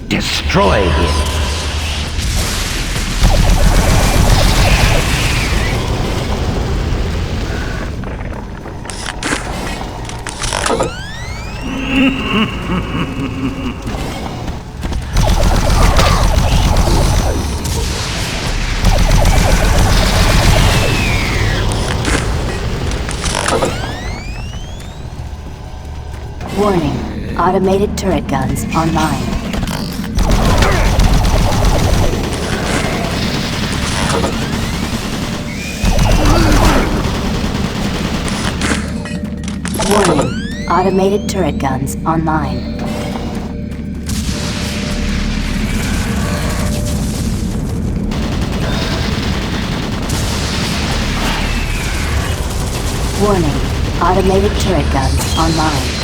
Destroy him. Warning, automated turret guns online. Warning, automated turret guns online. Warning, automated turret guns online.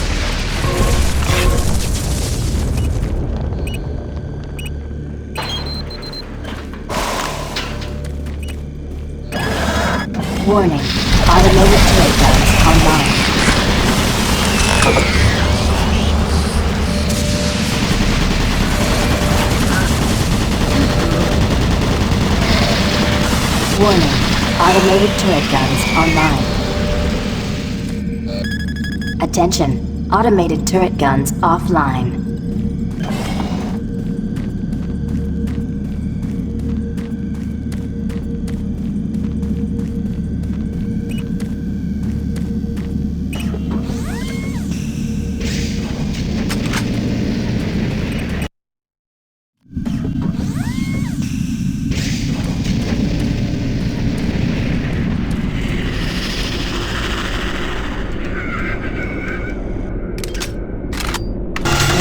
Warning, automated turret guns online. Warning, automated turret guns online. Attention, automated turret guns offline.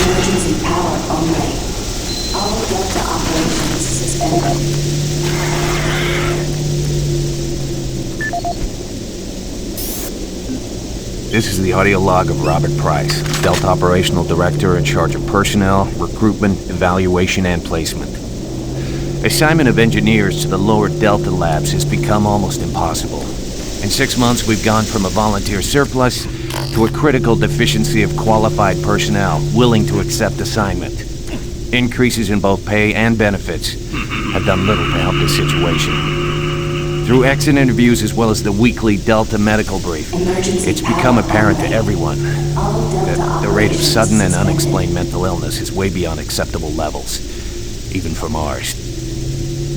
Emergency power only. All Delta operations suspended. This is the audio log of Robert Price, Delta Operational Director in charge of personnel, recruitment, evaluation, and placement. Assignment of engineers to the lower Delta labs has become almost impossible. In 6 months, we've gone from a volunteer surplus to a critical deficiency of qualified personnel willing to accept assignment. Increases in both pay and benefits have done little to help this situation. Through exit interviews as well as the weekly Delta medical brief, it's become apparent to everyone that the rate of sudden and unexplained mental illness is way beyond acceptable levels, even for Mars.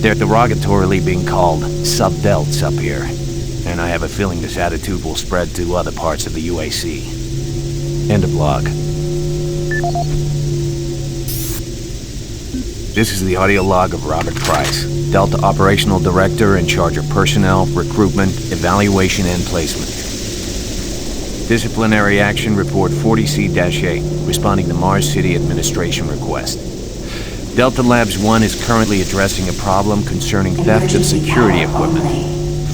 They're derogatorily being called sub-delts up here, and I have a feeling this attitude will spread to other parts of the UAC. End of log. This is the audio log of Robert Price, Delta Operational Director in charge of personnel, recruitment, evaluation, and placement. Disciplinary Action Report 40C-8, responding to Mars City Administration request. Delta Labs 1 is currently addressing a problem concerning theft of security equipment.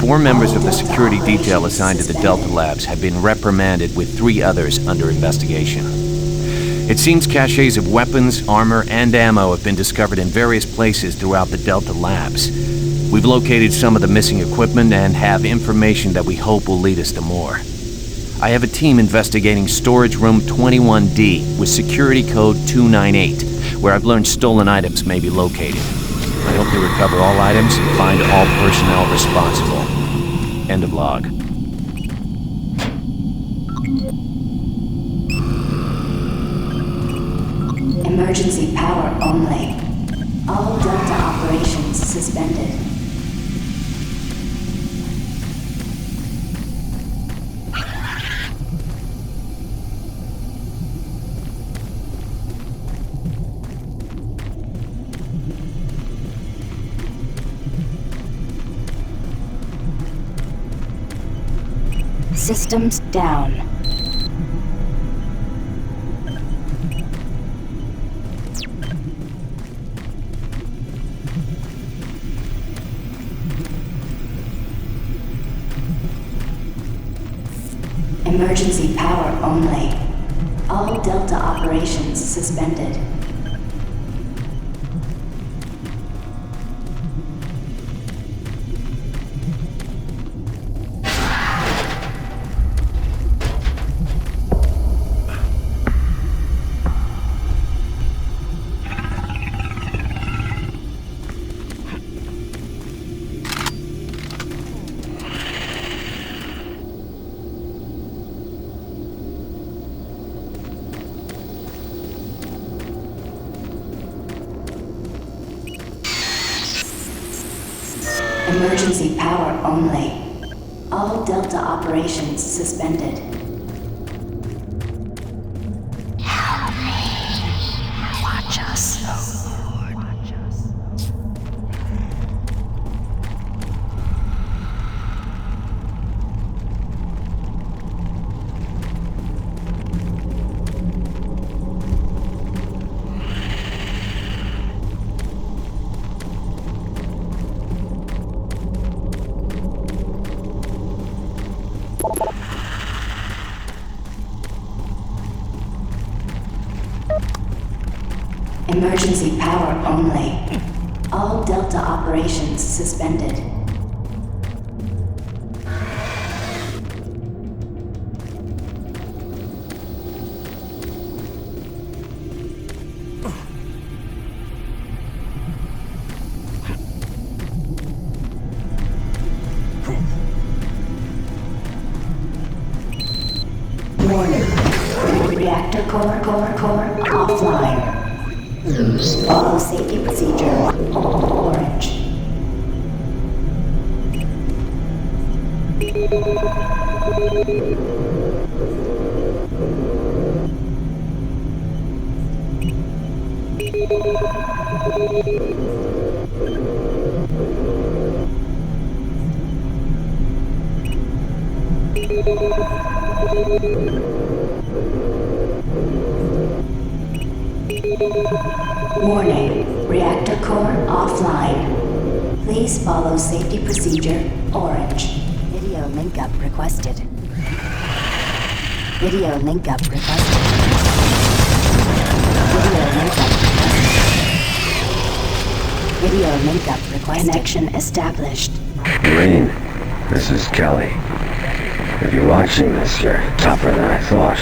4 members of the security detail assigned to the Delta Labs have been reprimanded with 3 others under investigation. It seems caches of weapons, armor, and ammo have been discovered in various places throughout the Delta Labs. We've located some of the missing equipment and have information that we hope will lead us to more. I have a team investigating Storage Room 21D with security code 298, where I've learned stolen items may be located. I hope to recover all items and find all personnel responsible. End of log. Emergency power only. All Delta operations suspended. Systems down. Emergency power only. All Delta operations suspended. Emergency power only. All Delta operations suspended. Help me. Watch us, Lord. Watch us. Emergency power only. All Delta operations suspended. Warning. Reactor core offline. Follow safety procedure. Orange. Warning, reactor core offline. Please follow safety procedure, orange. Video link up requested. Video link up requested. Video link up requested. Video link up requested. Connection established. Green, this is Kelly. If you're watching this, you're tougher than I thought.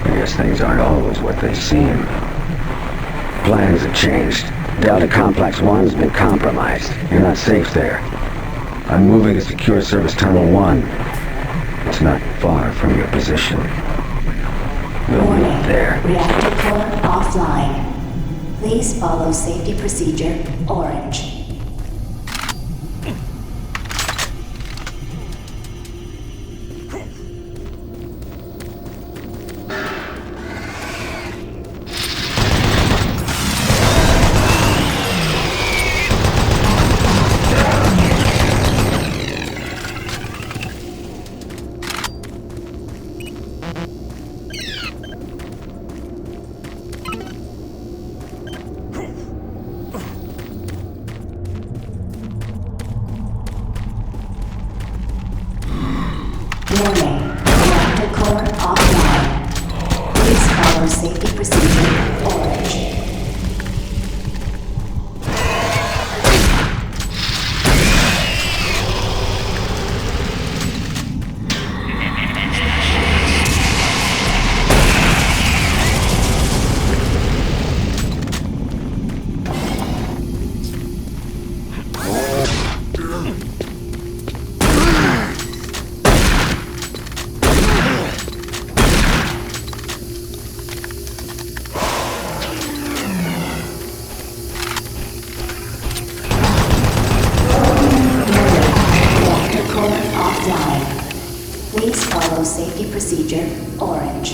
I guess things aren't always what they seem. Plans have changed. Delta Complex 1's been compromised. You're not safe there. I'm moving to Secure Service Tunnel 1. It's not far from your position. We'll Warning, meet there. reactor core offline. Please follow safety procedure, orange. Warning, reactor core offline. Please follow safety procedure, orange. Please follow safety procedure, orange.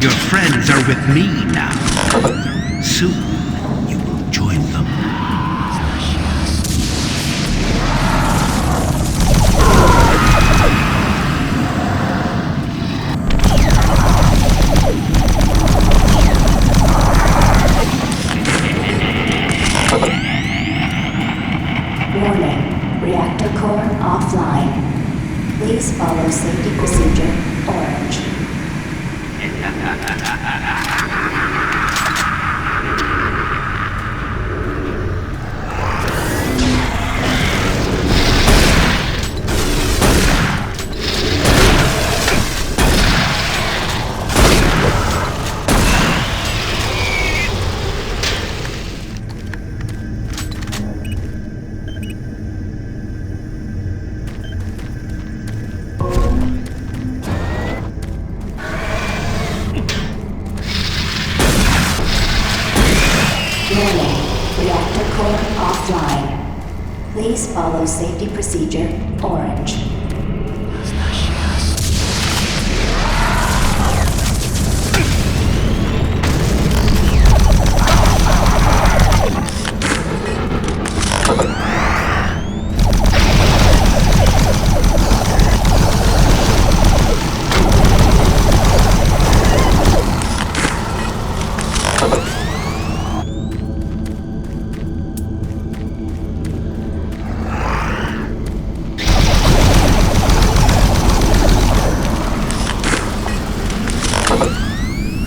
Your friends are with me now. Soon, you will join them. Please follow safety procedure orange. Warning, reactor core offline. Please follow safety procedure orange.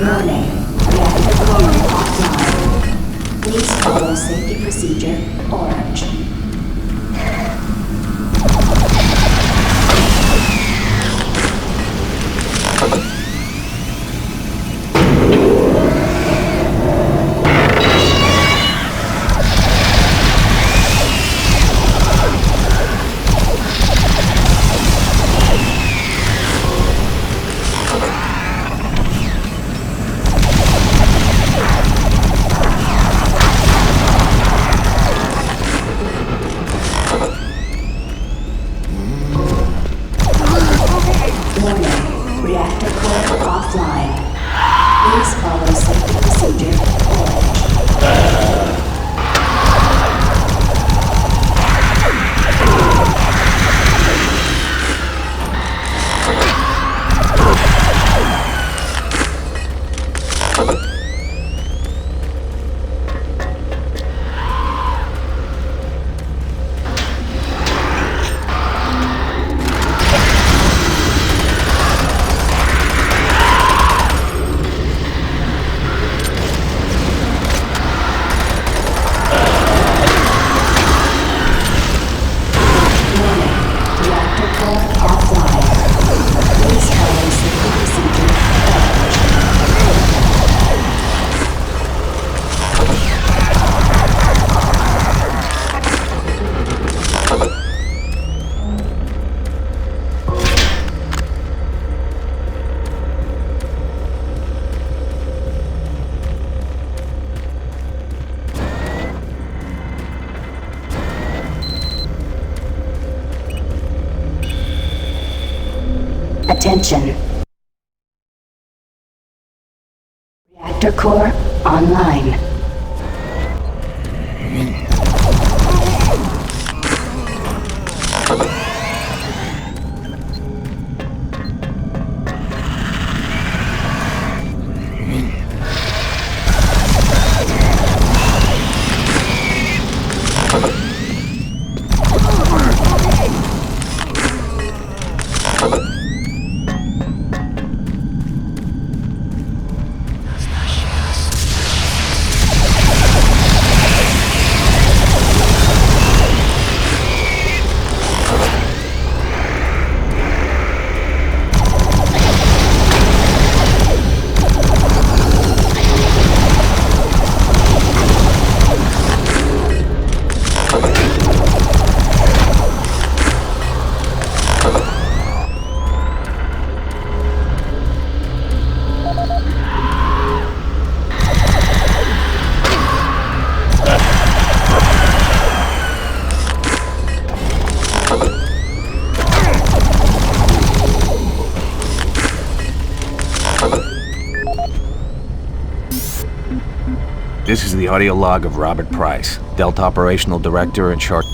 Warning, reactor core offline. Please follow safety procedure orange. Warning, reactor core offline. Please follow safety procedure orange. Reactor core offline. Please follow safety procedure orange. Attention. Reactor core online. This is the audio log of Robert Price, Delta Operational Director in charge.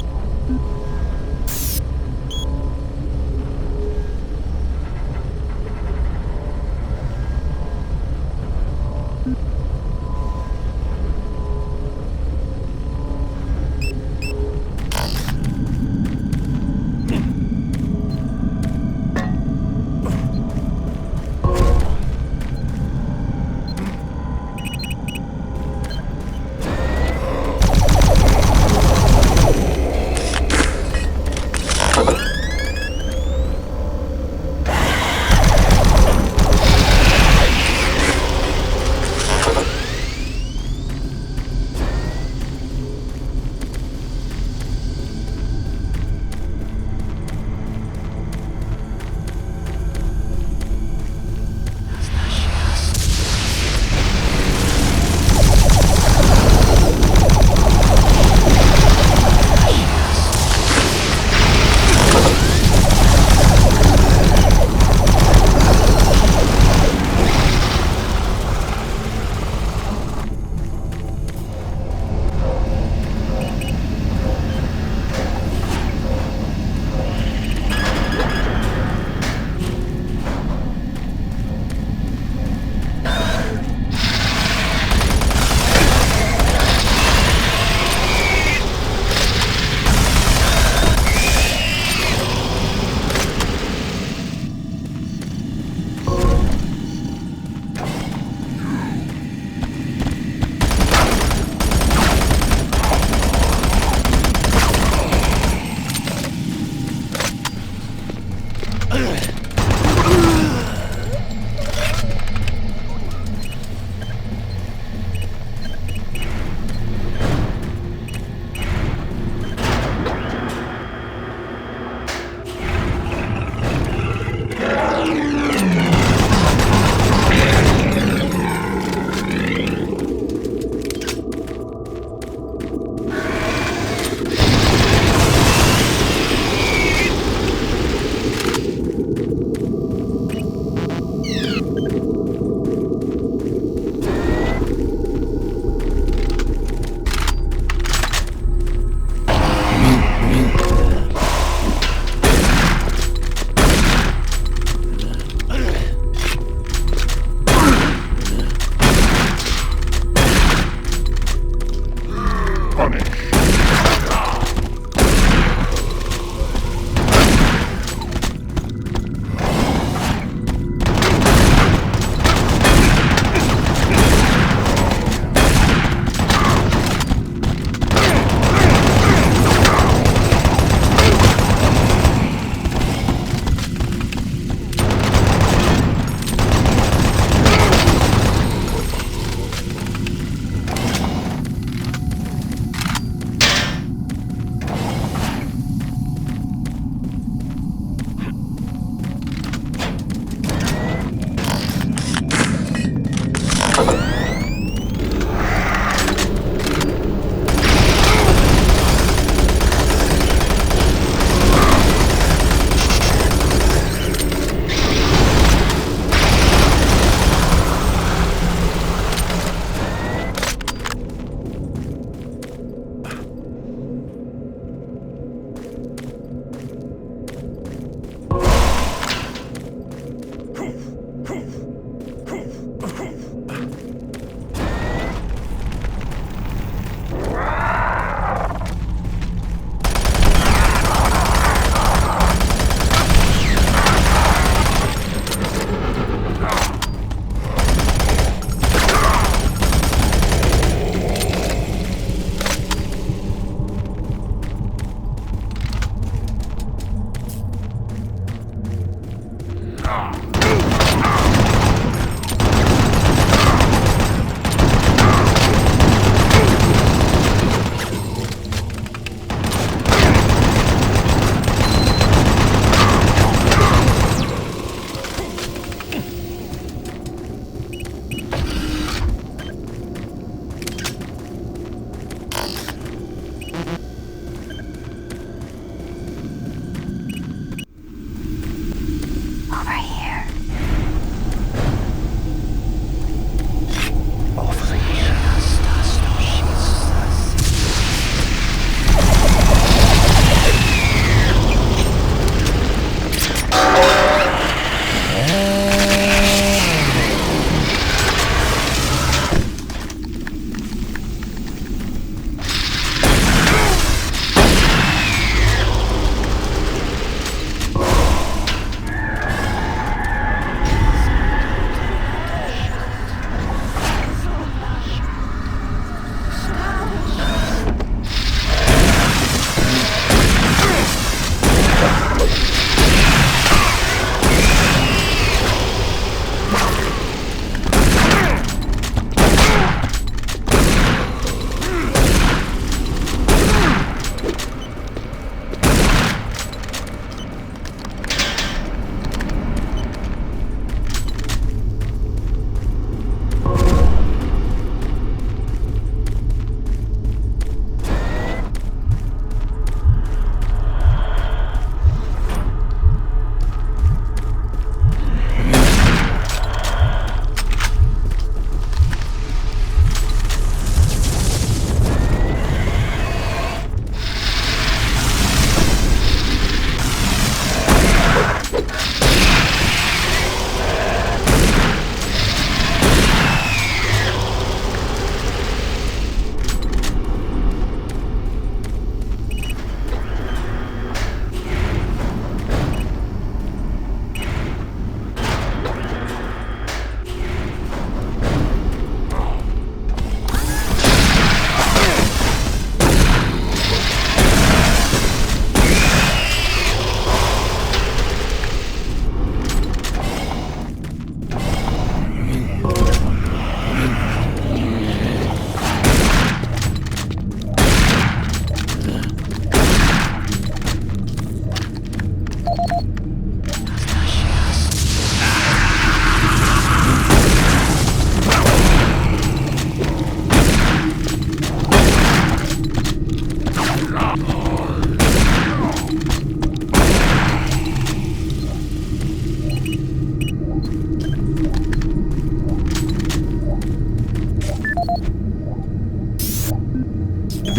Over here.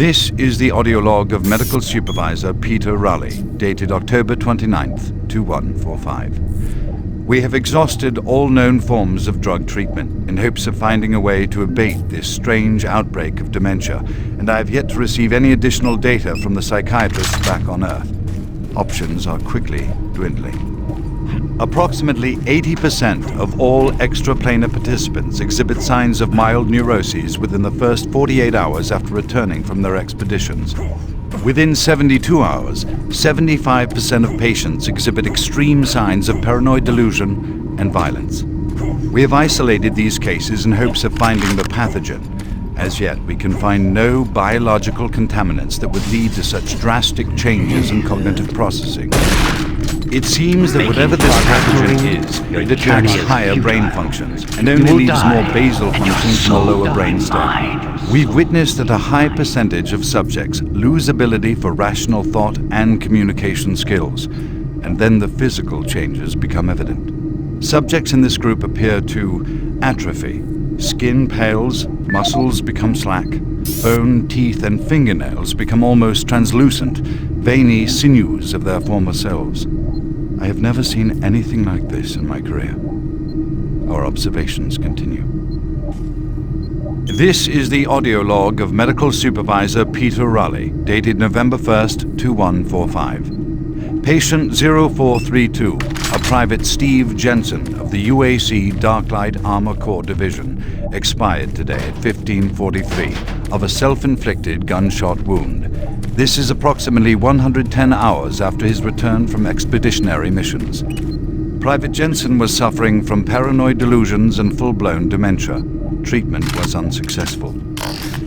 This is the audio log of Medical Supervisor Peter Raleigh, dated October 29th, 2145. We have exhausted all known forms of drug treatment in hopes of finding a way to abate this strange outbreak of dementia, and I have yet to receive any additional data from the psychiatrists back on Earth. Options are quickly dwindling. Approximately 80% of all extraplanar participants exhibit signs of mild neuroses within the first 48 hours after returning from their expeditions. Within 72 hours, 75% of patients exhibit extreme signs of paranoid delusion and violence. We have isolated these cases in hopes of finding the pathogen. As yet, we can find no biological contaminants that would lead to such drastic changes in cognitive processing. It seems that whatever this pathogen is, it attacks higher brain functions and only leaves more basal functions in the lower brain stem. We've witnessed that a high percentage of subjects lose ability for rational thought and communication skills, and then the physical changes become evident. Subjects in this group appear to atrophy. Skin pales, muscles become slack, bone, teeth, and fingernails become almost translucent, veiny sinews of their former selves. I have never seen anything like this in my career. Our observations continue. This is the audio log of Medical Supervisor Peter Raleigh, dated November 1st, 2145. Patient 0432, a Private Steve Jensen of the UAC Darklight Armor Corps Division, expired today at 15:43 of a self-inflicted gunshot wound. This is approximately 110 hours after his return from expeditionary missions. Private Jensen was suffering from paranoid delusions and full-blown dementia. Treatment was unsuccessful.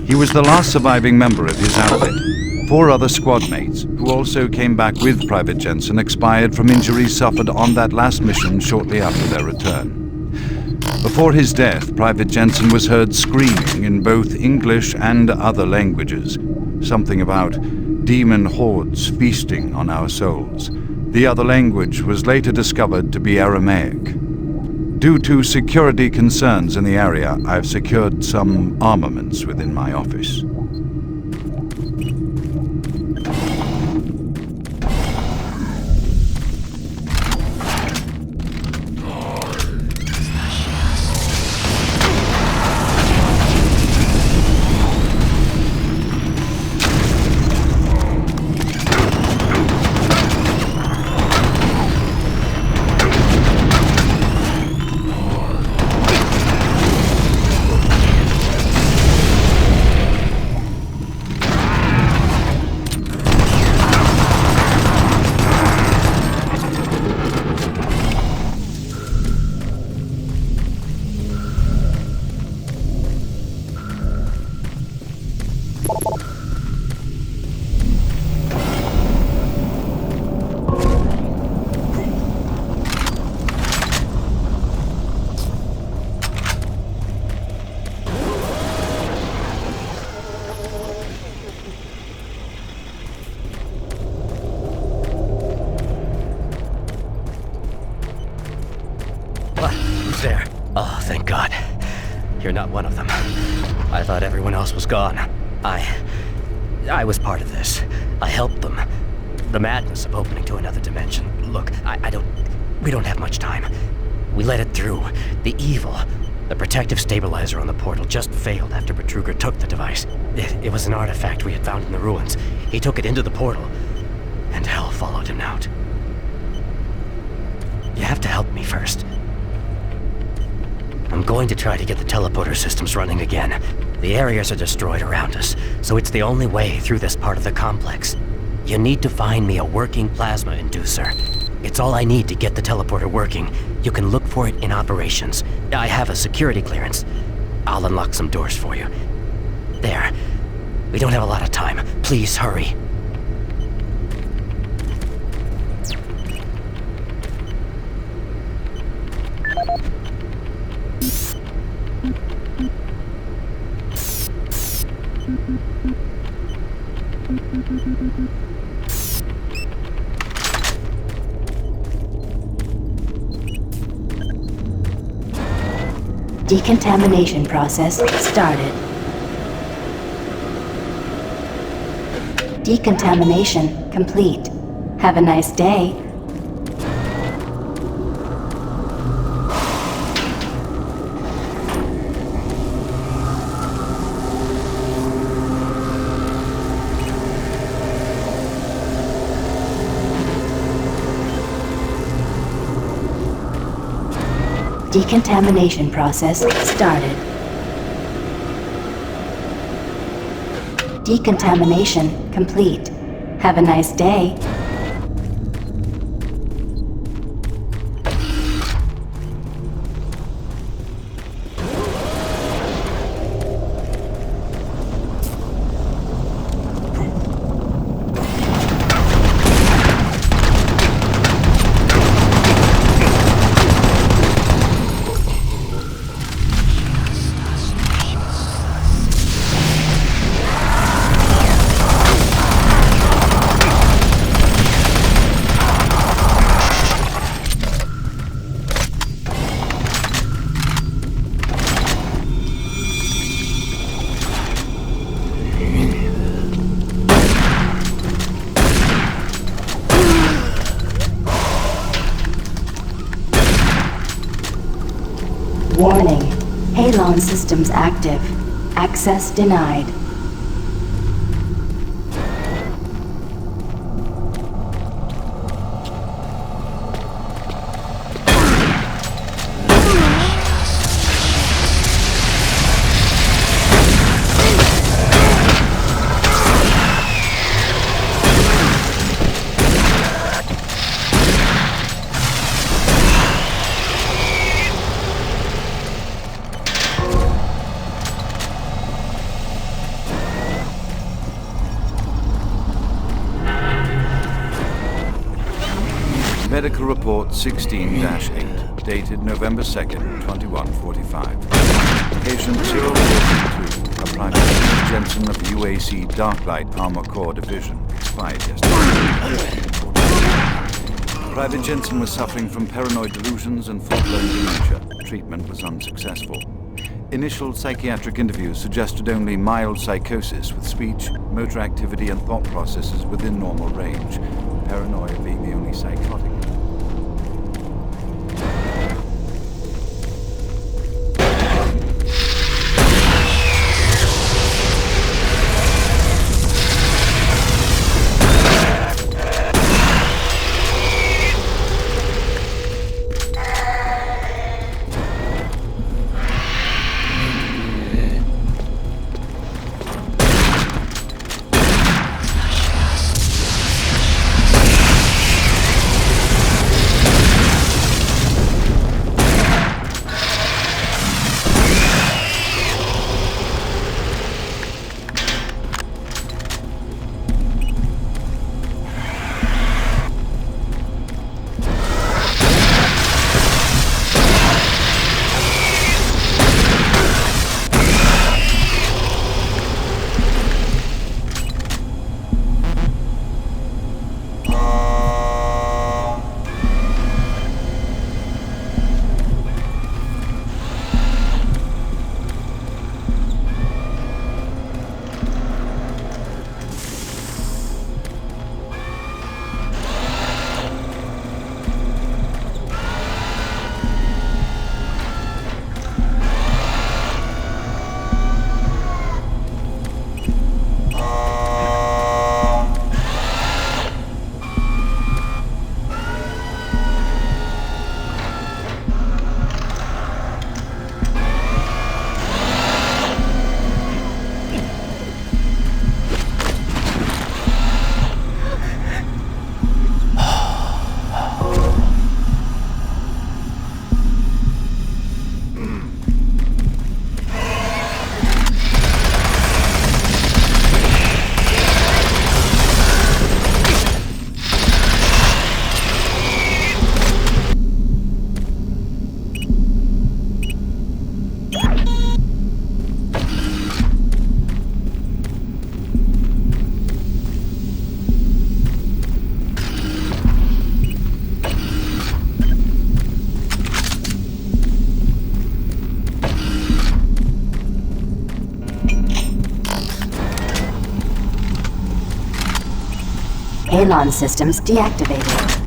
He was the last surviving member of his outfit. 4 other squad mates, who also came back with Private Jensen, expired from injuries suffered on that last mission shortly after their return. Before his death, Private Jensen was heard screaming in both English and other languages, something about demon hordes feasting on our souls. The other language was later discovered to be Aramaic. Due to security concerns in the area, I've secured some armaments within my office. There. Oh, thank God. You're not one of them. I thought everyone else was gone. I was part of this. I helped them. The madness of opening to another dimension. Look, we don't have much time. We let it through. The evil, the protective stabilizer on the portal just failed after Betruger took the device. It was an artifact we had found in the ruins. He took it into the portal, and hell followed him out. You have to help me first. I'm going to try to get the teleporter systems running again. The areas are destroyed around us, so it's the only way through this part of the complex. You need to find me a working plasma inducer. It's all I need to get the teleporter working. You can look for it in operations. I have a security clearance. I'll unlock some doors for you. There. We don't have a lot of time. Please hurry. Decontamination process started. Decontamination complete. Have a nice day. Decontamination process started. Decontamination complete. Have a nice day. Warning. Halon systems active. Access denied. Medical Report 16-8, dated November 2nd, 2145. Patient 042, a Private Jensen of UAC Darklight Armor Corps Division, expired yesterday. Private Jensen was suffering from paranoid delusions and full-blown dementia. Treatment was unsuccessful. Initial psychiatric interviews suggested only mild psychosis with speech, motor activity, and thought processes within normal range. Paranoia being the only psychotic. Halon systems deactivated.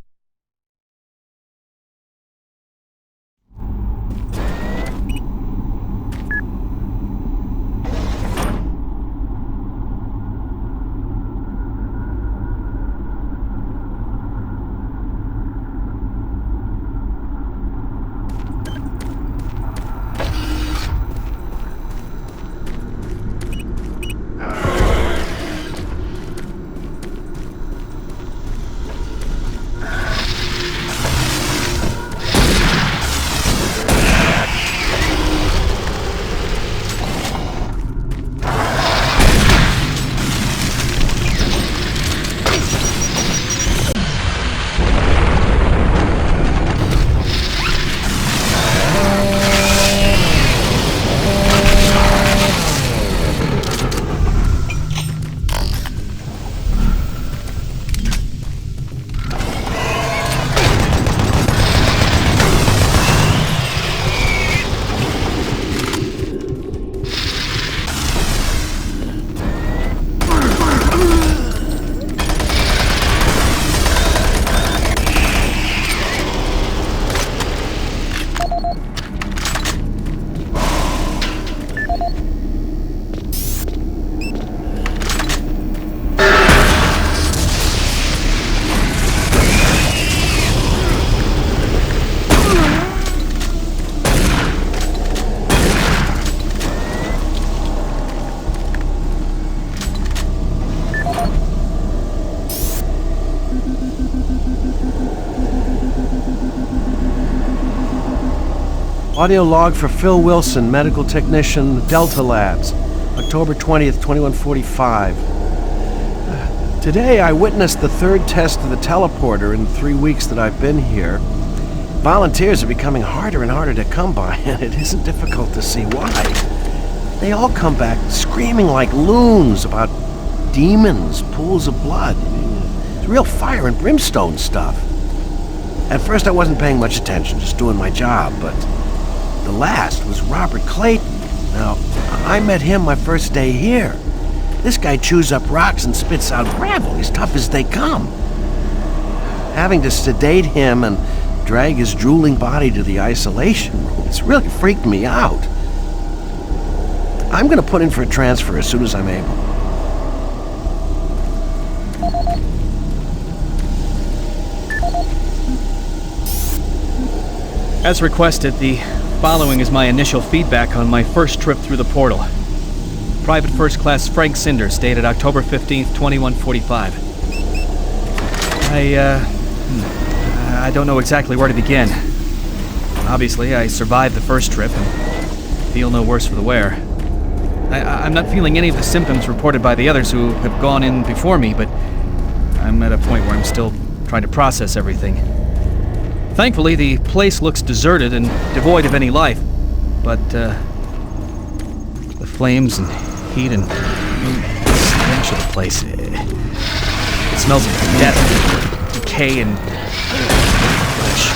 Audio log for Phil Wilson, medical technician, Delta Labs. October 20th, 2145. Today I witnessed the third test of the teleporter in the 3 weeks that I've been here. Volunteers are becoming harder and harder to come by, and it isn't difficult to see why. They all come back screaming like loons about demons, pools of blood. It's real fire and brimstone stuff. At first I wasn't paying much attention, just doing my job, but the last was Robert Clayton. Now, I met him my first day here. This guy chews up rocks and spits out gravel. He's tough as they come. Having to sedate him and drag his drooling body to the isolation room, it's really freaked me out. I'm gonna put in for a transfer as soon as I'm able. As requested, the following is my initial feedback on my first trip through the portal. Private First Class Frank Cinders, dated October 15th, 2145. I don't know exactly where to begin. Obviously, I survived the first trip and feel no worse for the wear. I'm not feeling any of the symptoms reported by the others who have gone in before me, but I'm at a point where I'm still trying to process everything. Thankfully, the place looks deserted and devoid of any life, but the flames and heat and stench of the place, it smells of death, decay, and flesh.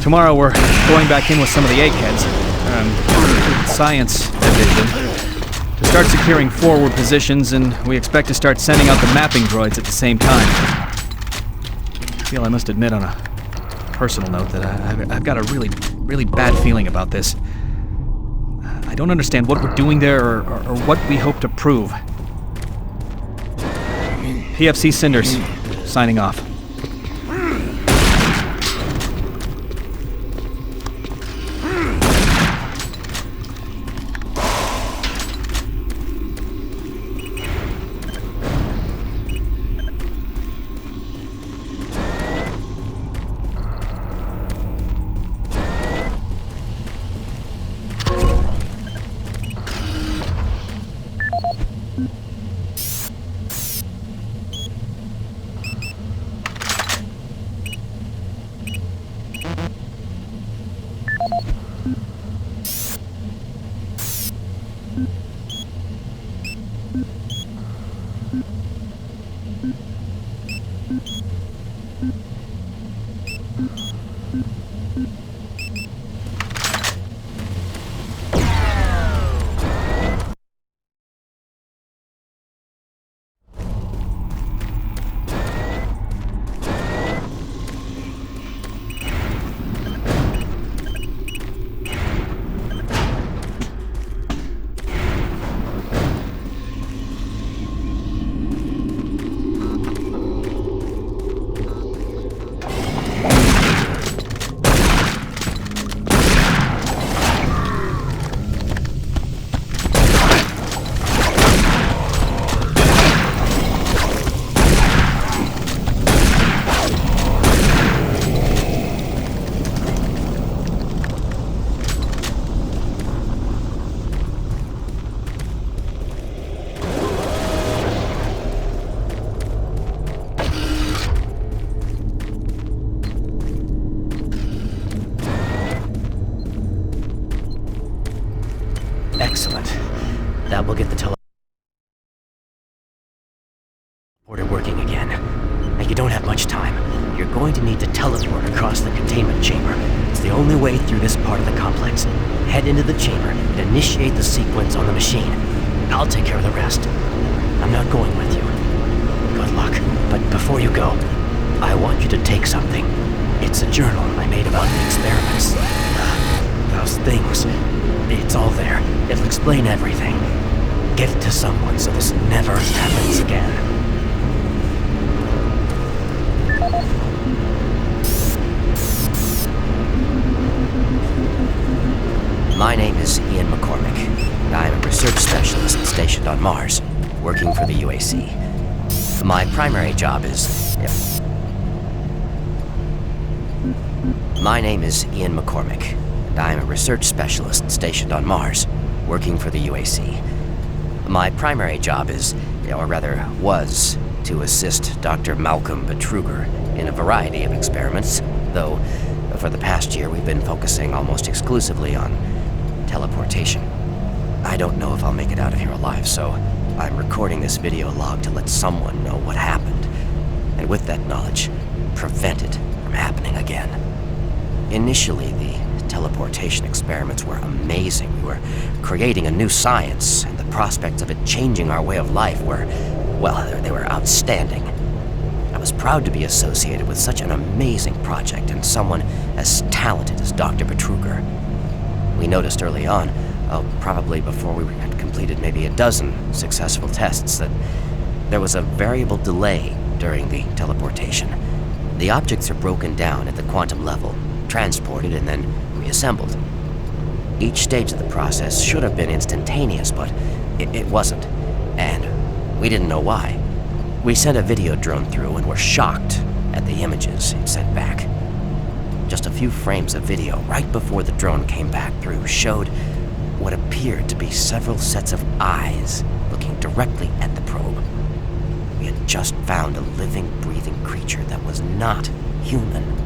Tomorrow we're going back in with some of the eggheads, science division, to start securing forward positions, and we expect to start sending out the mapping droids at the same time. I must admit on a personal note that I've got a really bad feeling about this. I don't understand what we're doing there or what we hope to prove. PFC Cinders, signing off. Excellent. That will get the teleporter working again. Now you don't have much time. You're going to need to teleport across the containment chamber. It's the only way through this part of the complex. Head into the chamber and initiate the sequence on the machine. I'll take care of the rest. I'm not going with you. Good luck. But before you go, I want you to take something. It's a journal I made about the experiments. Those things. It's all there. It'll explain everything. Get it to someone so this never happens again. My name is Ian McCormick, and I'm a research specialist stationed on Mars, working for the UAC. My primary job is... My name is Ian McCormick, and I am a research specialist stationed on Mars, working for the UAC. My primary job is, or rather was, to assist Dr. Malcolm Betruger in a variety of experiments, though for the past year we've been focusing almost exclusively on teleportation. I don't know if I'll make it out of here alive, so I'm recording this video log to let someone know what happened, and with that knowledge, prevent it from happening again. Initially, the teleportation experiments were amazing. We were creating a new science, and the prospects of it changing our way of life were, well, they were outstanding. I was proud to be associated with such an amazing project and someone as talented as Dr. Betruger. We noticed early on, probably before we had completed maybe a dozen successful tests, that there was a variable delay during the teleportation. The objects are broken down at the quantum level, transported and then reassembled. Each stage of the process should have been instantaneous, but it wasn't, and we didn't know why. We sent a video drone through and were shocked at the images it sent back. Just a few frames of video right before the drone came back through showed what appeared to be several sets of eyes looking directly at the probe. We had just found a living, breathing creature that was not human.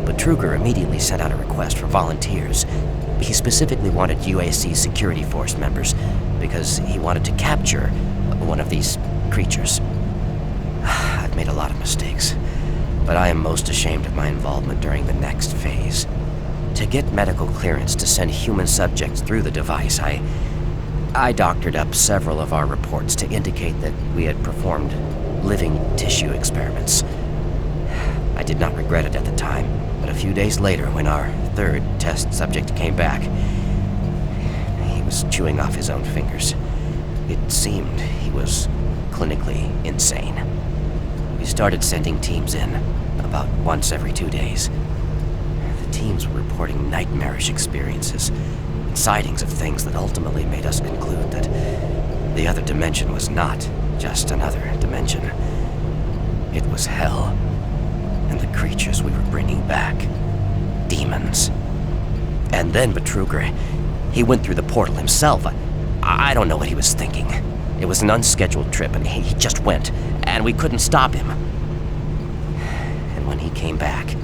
Betruger immediately sent out a request for volunteers. He specifically wanted UAC security force members because he wanted to capture one of these creatures. I've made a lot of mistakes, but I am most ashamed of my involvement during the next phase. To get medical clearance to send human subjects through the device, I doctored up several of our reports to indicate that we had performed living tissue experiments. I did not regret it at the time, but a few days later, when our third test subject came back, he was chewing off his own fingers. It seemed he was clinically insane. We started sending teams in, about once every 2 days. The teams were reporting nightmarish experiences, and sightings of things that ultimately made us conclude that the other dimension was not just another dimension. It was hell, and the creatures we were bringing back, demons. And then Betruger, he went through the portal himself. I don't know what he was thinking. It was an unscheduled trip, and he just went, and we couldn't stop him. And when he came back,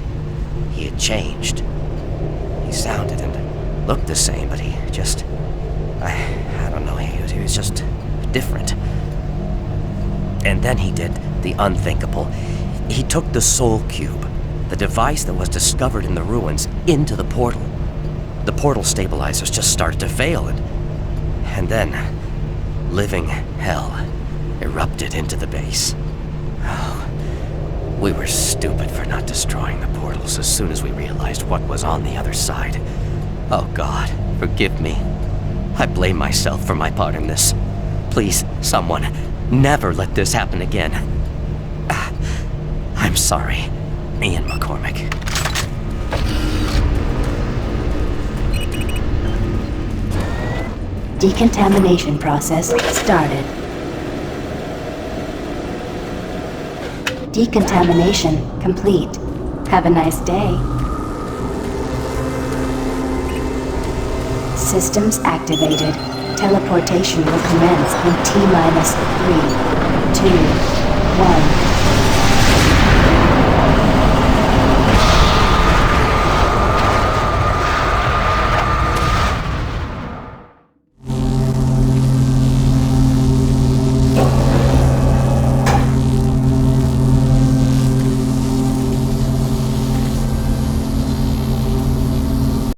he had changed. He sounded and looked the same, but he just... I don't know, he was just different. And then he did the unthinkable. He took the Soul Cube, the device that was discovered in the ruins, into the portal. The portal stabilizers just started to fail, and then living hell erupted into the base. Oh, we were stupid for not destroying the portals as soon as we realized what was on the other side. Oh God, forgive me. I blame myself for my part in this. Please, someone, never let this happen again. I'm sorry, Ian McCormick. Decontamination process started. Decontamination complete. Have a nice day. Systems activated. Teleportation will commence in T-minus 3, 2, 1.